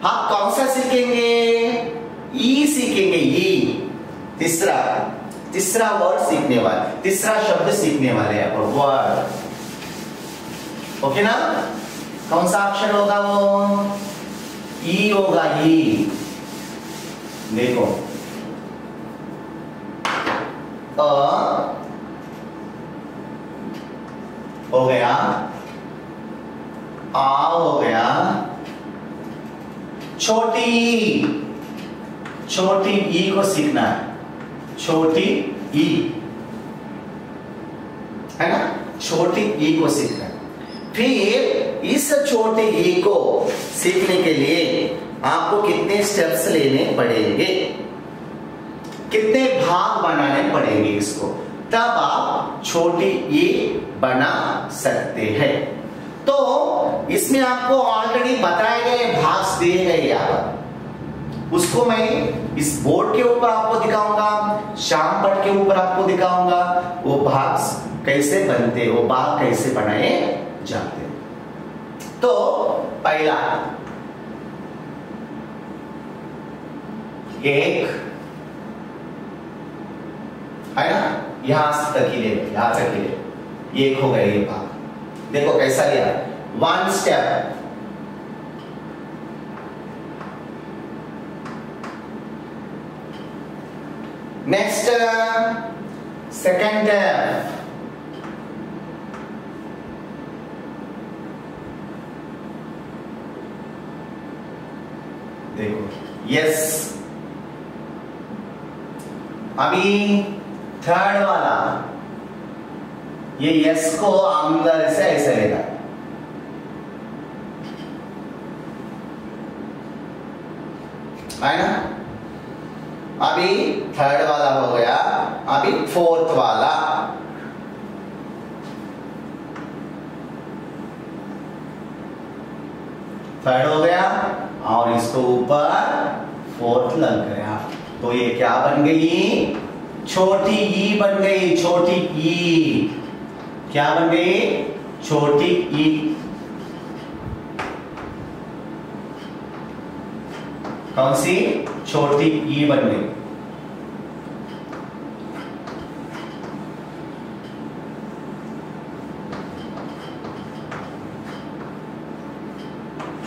हाँ, कौन सा सीखेंगे? ई सीखेंगे, ई। तीसरा वर्ड सीखने वाले, तीसरा शब्द सीखने वाले हैं अपन, वर्ड। ओके ना? कौन सा अक्षर होगा वो? ई होगा, ई। देखो, अ हो गया, आ हो गया, छोटी ई को सीखना है, छोटी ई है ना, छोटी ई को सीखना है। फिर इस छोटी ई को सीखने के लिए आपको कितने स्टेप्स लेने पड़ेंगे, कितने भाग बनाने पड़ेंगे इसको, तब आप छोटी ई बना सकते हैं। तो इसमें आपको ऑलरेडी बताए गए भाग दिए गए यार, उसको मैं इस बोर्ड के ऊपर आपको दिखाऊंगा, शाम पट के ऊपर आपको दिखाऊंगा वो भाग कैसे बनते, वो भाग कैसे बनाए जाते। तो पहला, एक है ना, यहां तक ही ले, यहां तक ही ले, एक हो गया ये भाग। देखो कैसा लिया, one step, next second step, देखो यस। अभी थर्ड वाला, ये यस को अंदर से ऐसे लेगा, है ना। अभी थर्ड वाला हो गया, अभी फोर्थ वाला, थर्ड हो गया और इसको ऊपर फोर्थ लग गया, तो ये क्या बन गई? छोटी ई बन गई, छोटी ई। क्या बन गई? छोटी ई। कौन सी? छोटी ई बन गई।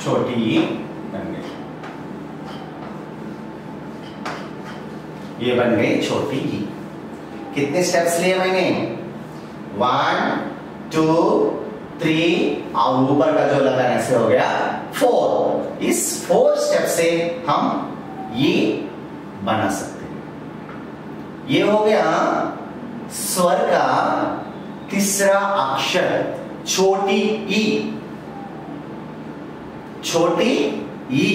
छोटी ई बन गई, ये बन गई छोटी ई। कितने स्टेप्स लिए मैंने? 1 2 3 और ऊपर का जो लगाने से हो गया 4। इस 4 स्टेप से हम ये बना सकते हैं। ये हो गया स्वर का तीसरा अक्षर, छोटी ई। छोटी ई,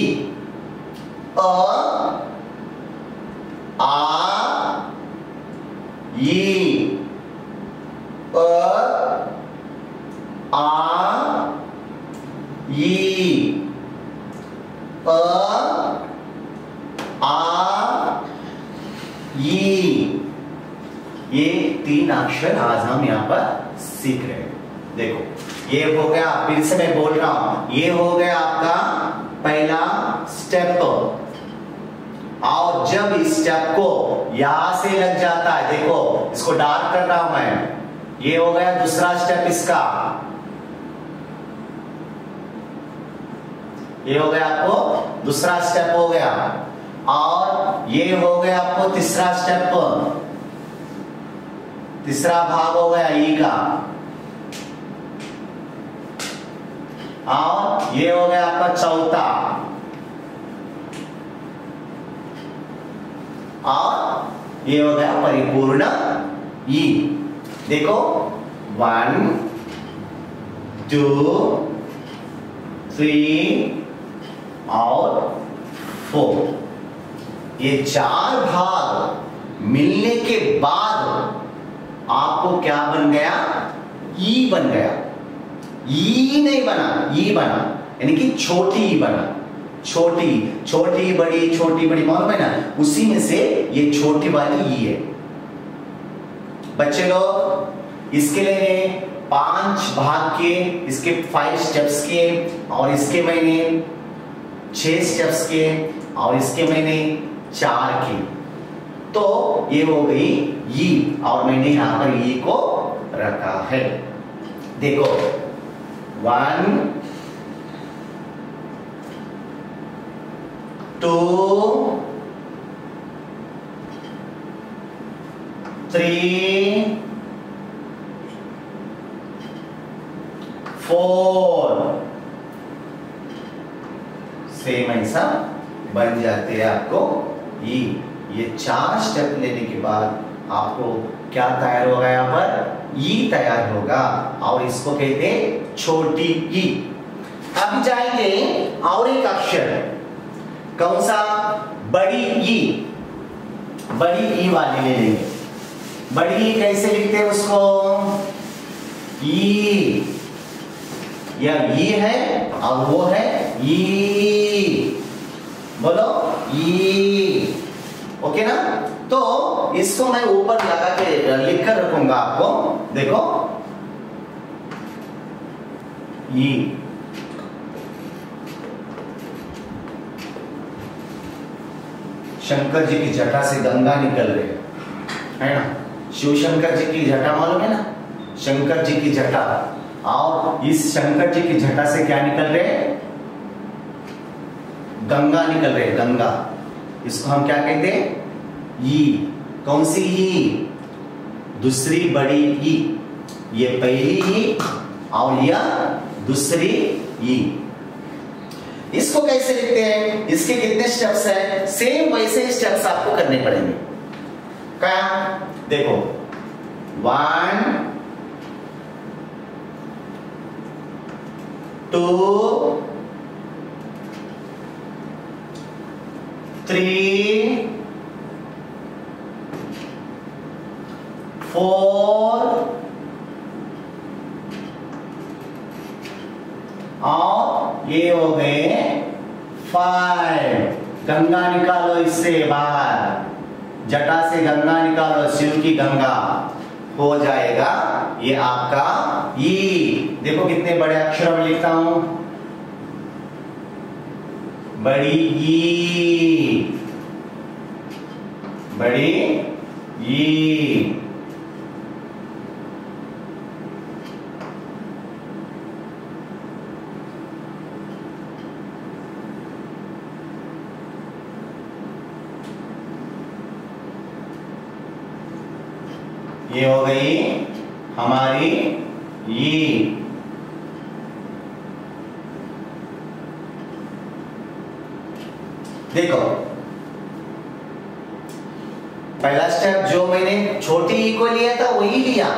अ आ ई, अ आ ई, अ आ ई। ये 3 अक्षर आज हम यहां पर सीख रहे हैं। देखो ये हो गया, फिर से मैं बोल रहा हूं, ये हो गया आपका पहला स्टेप। और जब इस स्टेप को यहां से लग जाता है, देखो इसको डार्क कर रहा हूं मैं, ये हो गया दूसरा स्टेप इसका, ये हो गया आपको दूसरा स्टेप हो गया। और ये हो गया आपको तीसरा स्टेप, तीसरा भाग हो गया ई का। और ये हो गया आपका चौथा, और ये हो गया परिपूर्ण ई। देखो 1 2 3 और 4, ये 4 भाग मिलने के बाद आपको क्या बन गया? ई बन गया। ई नहीं बना, ई बना, यानी कि छोटी ई बना। छोटी छोटी बड़ी, छोटी बड़ी, मालूम है ना, उसी में से ये छोटी वाली ई है। बच्चे लोग इसके लिए 5 भाग के, इसके 5 स्टेप्स के, और इसके मैंने 6 स्टेप्स किए और इसके मैंने 4 किए, तो ये हो गई ई, और मैंने यहां पर ई को रखा है। देखो 1 2 3 4 सेम ऐसा बन जाते हैं आपको ई। ये 4 स्टेप लेने के बाद आपको क्या तैयार होगा, यहाँ पर ई तैयार होगा, और इसको कहते हैं छोटी ई। अब जाएंगे और एक अक्षर, कौन सा, बड़ी ई। बड़ी ई वाली ले लेंगे। बड़ी ई कैसे लिखते हैं उसको, ई, या ई है और वो है ई, बोलो ई, ओके ना। तो इसको मैं ऊपर लगा के लिख कर रखूंगा आपको, देखो ई। शंकर जी की जटा से गंगा निकल रही है ना, शिव शंकर जी की जटा मालूम है ना, शंकर जी की जटा, और इस शंकर जी की जटा से क्या निकल रहे हैं, गंगा निकल रहे, गंगा। इसको हम क्या कहते हैं, ई। कौन सी ई, दूसरी बड़ी ई। ये पहली ई और यह दूसरी ई। इसको कैसे लिखते हैं, इसके कितने स्टेप्स हैं, सेम वैसे ही स्टेप्स आपको करने पड़ेंगे। क्या, देखो 1 2 3 4 और ये हो गए 5। गंगा निकालो इससे बाहर, जटा से गंगा निकालो, शिव की गंगा, हो जाएगा ये आपका ई। देखो कितने बड़े अक्षर में लिखता हूं, बड़ी ई, बड़ी ई। ये हो गई हमारी ई। देखो पहला स्टेप जो मैंने छोटी ई को लिया था वही लिया,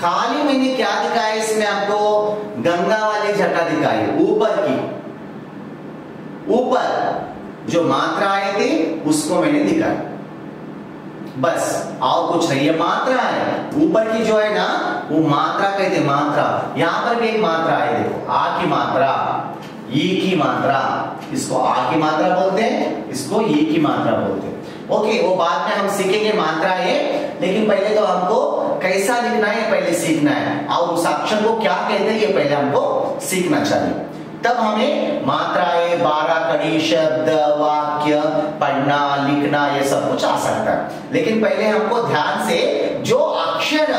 खाली मैंने क्या दिखाया इसमें आपको, गंगा वाली जटा दिखाई ऊपर की, ऊपर जो मात्रा आई थी उसको मैंने दिखाया, बस और कुछ नहीं। ये मात्रा है, ऊपर की जो है ना वो मात्रा कहते, मात्रा। यहां पर भी एक मात्रा है, देखो आ की मात्रा, ई की मात्रा, इसको आ की मात्रा बोलते हैं, इसको ई की मात्रा बोलते हैं। ओके, वो बाद में हम सीखेंगे मात्रा है, लेकिन पहले तो हमको कैसा लिखना है पहले सीखना है, और उस अक्षर को क्या कहते हैं ये पहले हमको सीखना चाहिए, तब हमें मात्राएं, 12 कड़ी, शब्द, वाक्य पढ़ना लिखना ये सब कुछ आ सकता है। लेकिन पहले हमको ध्यान से जो अक्षर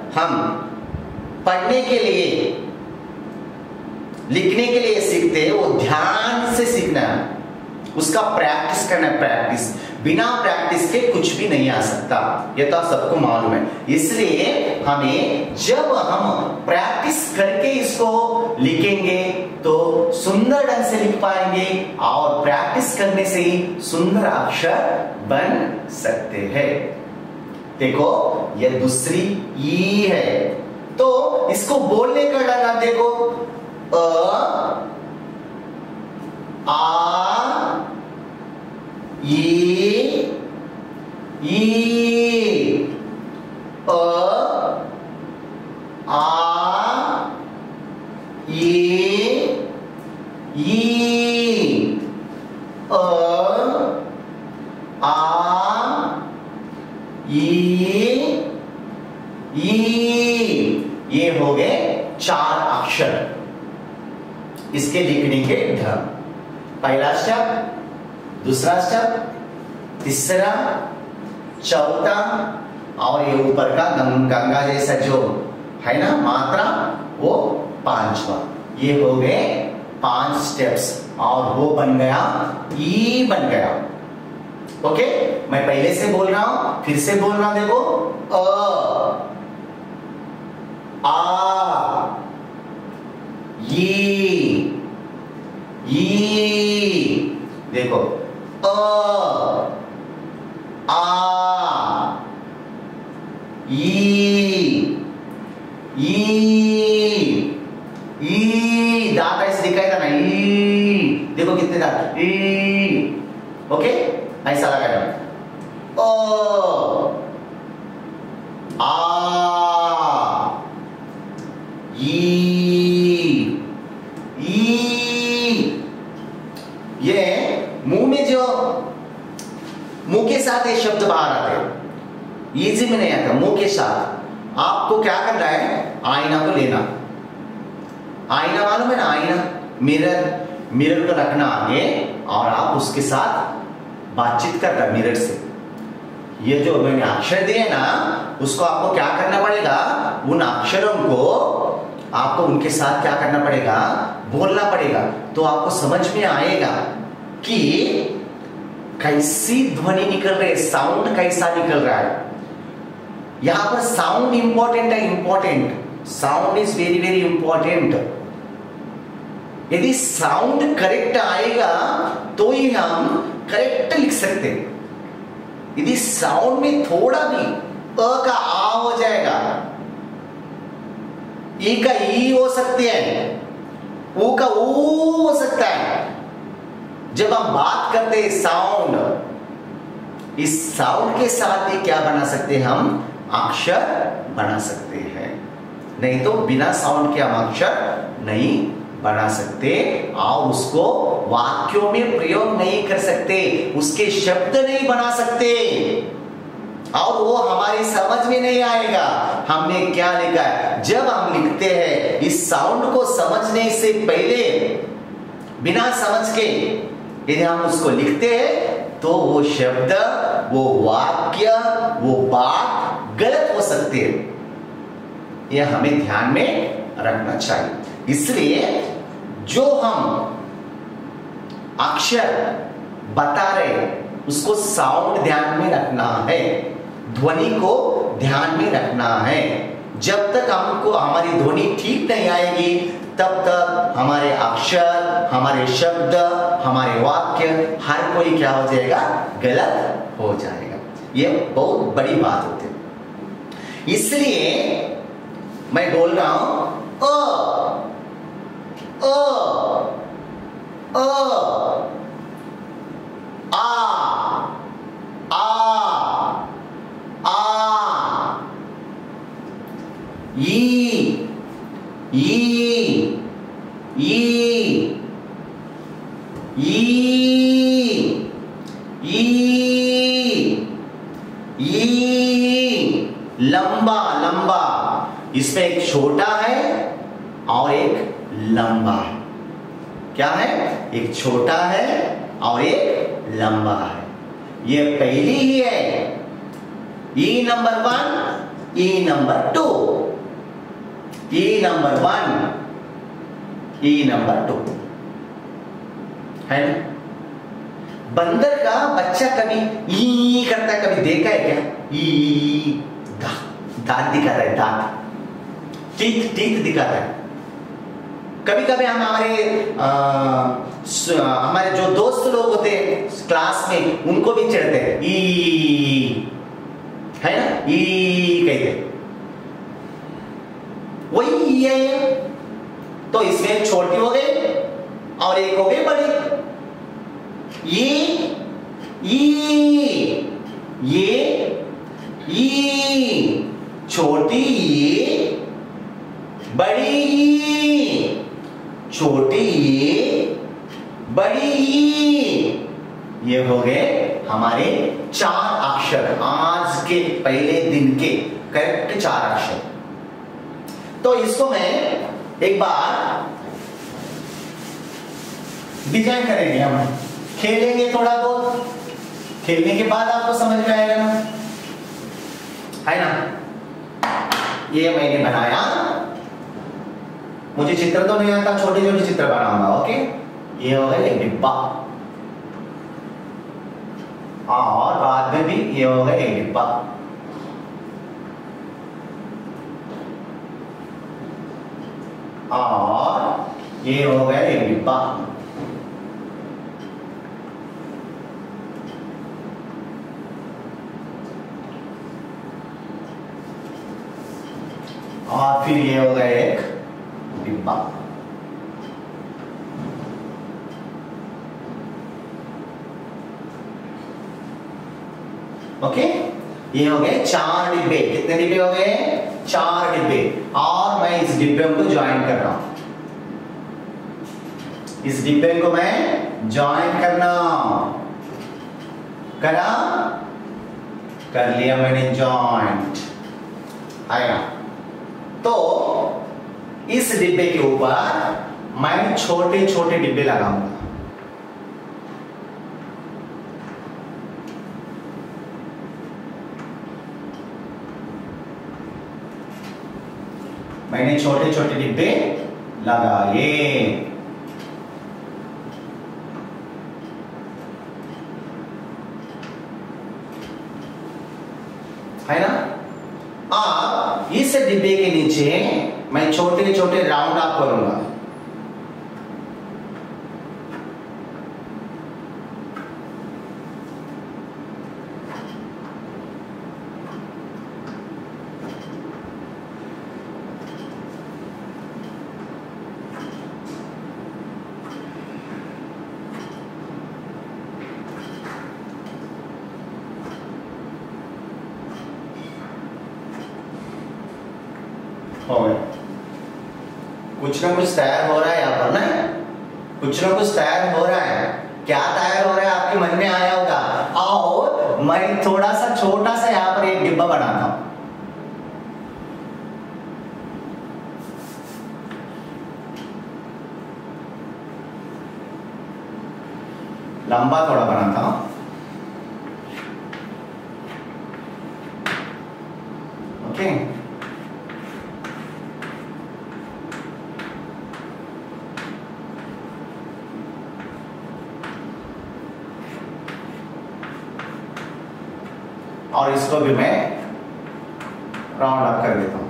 हम पढ़ने के लिए, लिखने के लिए सीखते हैं, वो ध्यान से सीखना है, उसका प्रैक्टिस करना है। प्रैक्टिस, बिना प्रैक्टिस के कुछ भी नहीं आ सकता, ये तो सबको मालूम है। इसलिए हमें जब हम प्रैक्टिस करके इसको लिखेंगे तो सुंदर ढंग से लिख पाएंगे, और प्रैक्टिस करने से ही सुंदर अक्षर बन सकते हैं। देखो ये दूसरी ई है, तो इसको बोलने का ढंग देखो, अ आ ई अ आ ई अ आ ई, ये हो गए 4 अक्षर। इसके लिखने के ढंग। पहला स्टेप, दूसरा स्टेप, तीसरा, चौथा और ये ऊपर का गंगा जैसा जो है ना मात्रा, वो पांचवा। ये हो गए 5 स्टेप्स और वो बन गया ई बन गया। ओके, मैं पहले से बोल रहा हूं, फिर से बोल रहा हूं। देखो, अ, आ, ई, देखो, अ, आ, ई, दांत ऐसे दिखाएगा ना, ई, देखो कितने दांत, ई। ओके, ऐसा लगाएगा। ओ, आ, ये मुंह में जो मुंह के साथ ये शब्द बाहर आते हैं, इजी में नहीं आता, मुंह के साथ। आपको क्या करना है, आईना को लेना। आईना मालूम है ना, आईना, मिरर को रखना आगे और आप उसके साथ बातचीत करना मिरर से। ये जो मैंने अक्षर दिए ना, उसको आपको क्या करना पड़ेगा, उन अक्षरों को आपको उनके साथ क्या करना पड़ेगा, बोलना पड़ेगा। तो आपको समझ में आएगा कि कैसी ध्वनि निकल रही है, साउंड कैसा निकल रहा है। यहां पर साउंड इंपॉर्टेंट है, important, sound is very very important. यदि साउंड करेक्ट आएगा तो ही हम करेक्ट लिख सकते हैं। यदि साउंड में थोड़ा भी अ का आ हो जाएगा, ई का ई हो सकती है, ऊ का ऊ हो सकता है। जब हम बात करते हैं साउंड, इस साउंड के साथ ही क्या बना सकते हैं, हम अक्षर बना सकते हैं। नहीं तो बिना साउंड के हम अक्षर नहीं बना सकते और उसको वाक्यों में प्रयोग नहीं कर सकते, उसके शब्द नहीं बना सकते और वो हमारी समझ में नहीं आएगा हमने क्या लिखा है। जब हम लिखते हैं, इस साउंड को समझने से पहले, बिना समझ के यदि हम उसको लिखते हैं तो वो शब्द, वो वाक्य, वो बात गलत हो सकते हैं। यह हमें ध्यान में रखना चाहिए। इसलिए जो हम अक्षर बता रहे उसको साउंड ध्यान में रखना है, ध्वनि को ध्यान में रखना है। जब तक हमको हमारी ध्वनि ठीक नहीं आएगी तब तक हमारे अक्षर, हमारे शब्द, हमारे वाक्य हर कोई क्या हो जाएगा, गलत हो जाएगा। ये बहुत बड़ी बात होती है। इसलिए मैं बोल रहा हूं अ, लंबा लंबा, इसमें एक छोटा है और एक लंबा है। क्या है, एक छोटा है और एक लंबा है। ये पहली ही है, ई नंबर 1, ई नंबर 2, ई नंबर 1, ई नंबर 2 है ना। बंदर का बच्चा कभी ई करता है, कभी देखा है क्या, ई, दांत दिखाता है, दांत, टीथ दिखाता है। कभी कभी हम हमारे जो दोस्त लोग होते हैं क्लास में, उनको भी चिढ़ते हैं, ई, है ना, ई कहते, वही है। तो इसमें छोटी हो गई और एक हो गई बड़ी। ये छोटी ये, बड़ी ई, छोटी ये, बड़ी ई। ये हो गए हमारे 4 अक्षर, आज के पहले दिन के करेक्ट 4 अक्षर। तो इसको मैं एक बार डिजाइन करेंगे, हम खेलेंगे थोड़ा बहुत, खेलने के बाद आपको समझ में आएगा ना, है ना। ये मैंने बनाया, मुझे चित्र तो नहीं आता, छोटे छोटे चित्र बनाऊंगा। ओके, ये हो गया एक डिब्बा, और बाद में भी ये हो गया एक डिब्बा। और ये हो गया एक डिब्बा। और फिर ये हो गया एक डिब्बा। ओके, ये हो गए 4 डिब्बे। कितने डिब्बे हो गए? 4 डिब्बे। और मैं इस डिब्बे को ज्वाइन कर रहा हूं, इस डिब्बे को मैं ज्वाइन करना, करा, कर लिया मैंने ज्वाइंट, आया। तो इस डिब्बे के ऊपर मैं छोटे छोटे डिब्बे लगाऊंगा। मैंने छोटे छोटे डिब्बे लगाए, है ना। अब इस डिब्बे के नीचे मैं छोटे छोटे राउंड अप करूंगा। कुछ ना कुछ तैयार हो रहा है यहाँ पर ना, कुछ ना कुछ तैयार हो रहा है। क्या तैयार हो रहा है आपके मन में आया होगा। आओ मैं थोड़ा सा छोटा सा यहाँ पर एक डिब्बा बनाता हूं। लंबा थोड़ा बनाता हूं। ओके, और इसको भी मैं राउंड अप कर देता हूं,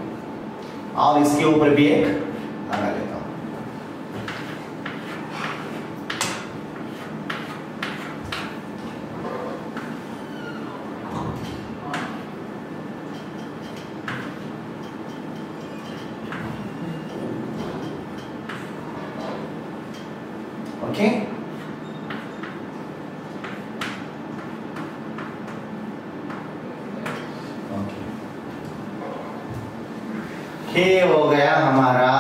और इसके ऊपर भी एक लगा लेता हूं। ओके, ये हो गया हमारा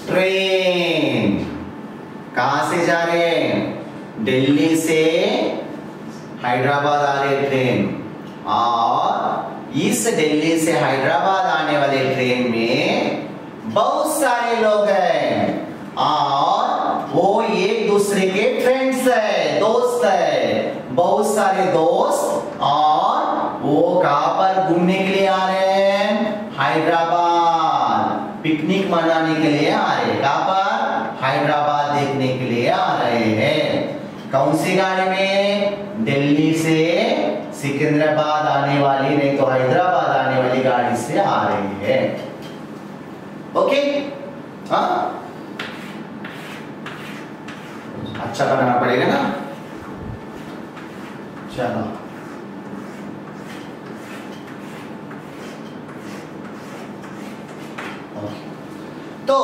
ट्रेन। कहां से जा रहे हैं? दिल्ली से हैदराबाद आ रहे ट्रेन, और इस दिल्ली से हैदराबाद आने वाले ट्रेन में बहुत सारे लोग हैं, और वो एक दूसरे के फ्रेंड्स है, दोस्त है, बहुत सारे दोस्त। और वो कहां पर घूमने के लिए आ रहे हैं? हैदराबाद, पिकनिक मनाने के लिए आ रहे हैं। कहां पर? हैदराबाद देखने के लिए आ रहे हैं। कौन सी गाड़ी में? दिल्ली से सिकंदराबाद आने वाली, नहीं तो हैदराबाद आने वाली गाड़ी से आ रहे हैं। ओके, हाँ, अच्छा बनाना पड़ेगा ना। चलो, तो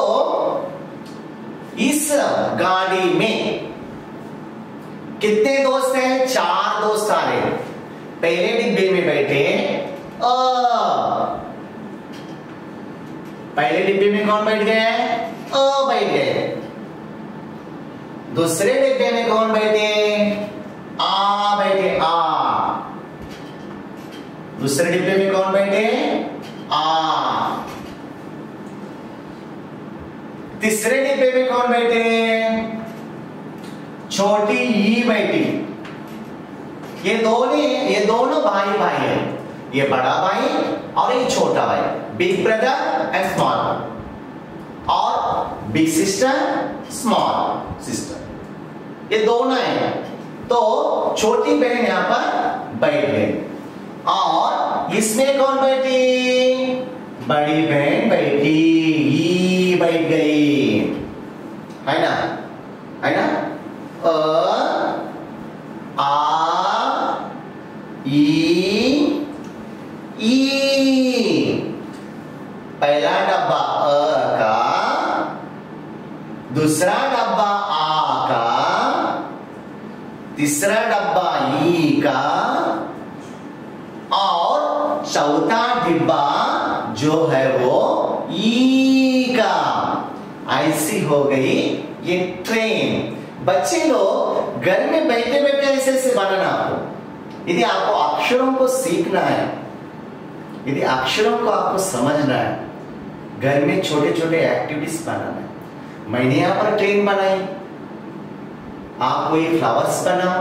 इस गाड़ी में कितने दोस्त हैं? 4 दोस्त आ रहे। पहले डिब्बे में बैठे पहले डिब्बे में कौन बैठ गए? बैठ गए। दूसरे डिब्बे में कौन बैठे? बैठे दूसरे डिब्बे में कौन बैठे? तीसरे डिब्बे में कौन बैठे? छोटी ई बैठी। ये दोनों भाई भाई है, ये बड़ा भाई और ये छोटा भाई, big brother and small brother, और बिग सिस्टर स्मॉल सिस्टर, ये दोनों है। तो छोटी बहन यहां पर बैठ गई, और इसमें कौन बैठी? बड़ी बहन बैठी, ई बैठ गई, है ना, है ना। आ ई पहला डब्बा अ का, दूसरा डब्बा आ का, तीसरा डब्बा ई का, और चौथा डिब्बा जो है वो ई का। ऐसी हो गई ये ट्रेन। बच्चे लोग घर में बैठे बैठे ऐसे ऐसे बनाना आपको, यदि आपको अक्षरों को सीखना है, यदि अक्षरों को आपको समझना है, घर में छोटे छोटे एक्टिविटीज बनाना है। मैंने यहां पर ट्रेन बनाई, आप कोई फ्लावर्स बनाओ,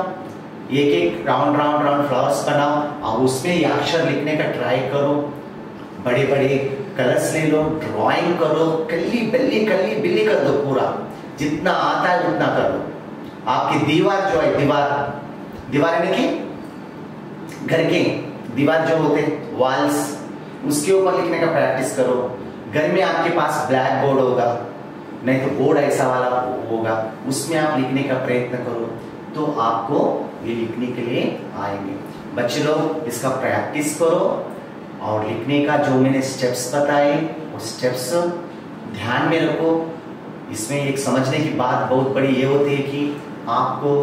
एक एक राउंड राउंड राउंड फ्लावर्स बनाओ और उसमें ये अक्षर लिखने का ट्राई करो। बड़े बड़े कलर्स ले लो, ड्राइंग करो, कल्ली बिल्ली कर दो, पूरा जितना आता है उतना कर दो। आपकी दीवार जो है, दीवार है कि घर के दीवार जो होते हैं वॉल्स, उसके ऊपर लिखने का प्रैक्टिस करो। घर में आपके पास ब्लैक बोर्ड होगा, नहीं तो बोर्ड ऐसा वाला होगा, उसमें आप लिखने का प्रयत्न करो, तो आपको ये लिखने के लिए आएंगे। बच्चे लोग इसका प्रैक्टिस करो, और लिखने का जो मैंने स्टेप्स बताए वो स्टेप्स ध्यान में रखो। इसमें एक समझने की बात बहुत बड़ी ये होती है कि आपको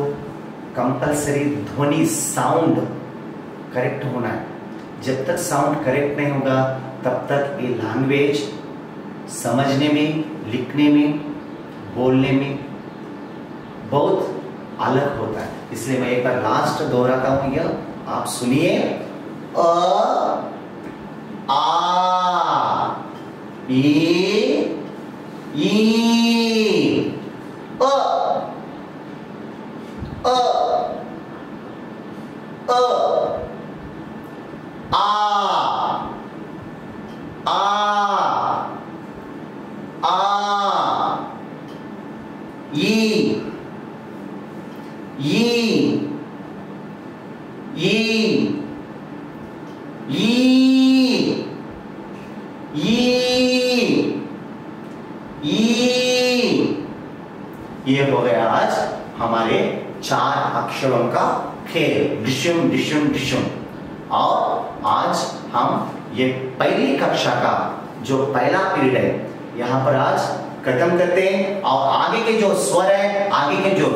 कंपलसरी ध्वनि साउंड करेक्ट होना है। जब तक साउंड करेक्ट नहीं होगा तब तक ये लैंग्वेज समझने में, लिखने में, बोलने में बहुत अलग होता है। इसलिए मैं एक बार लास्ट दोहराता हूं, यह आप सुनिए। अ आ ई अ अ अ आ ई ये हो गया आज हमारे 4 अक्षरों का खेल, डिशुम डिशुम डिशुम। और आज हम ये पहली कक्षा का जो पहला पीरियड है यहाँ पर आज खत्म करते हैं, और आगे के जो स्वर है, आगे के जो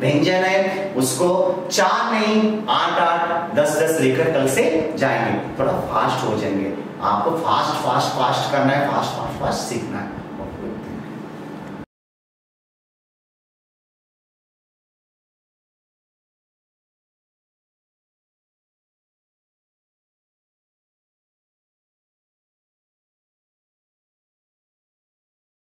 व्यंजन है, उसको 4 नहीं 8 10 10 लेकर कल से जाएंगे। थोड़ा फास्ट हो जाएंगे, आपको फास्ट फास्ट फास्ट करना है, फास्ट फास्ट फास्ट सीखना है।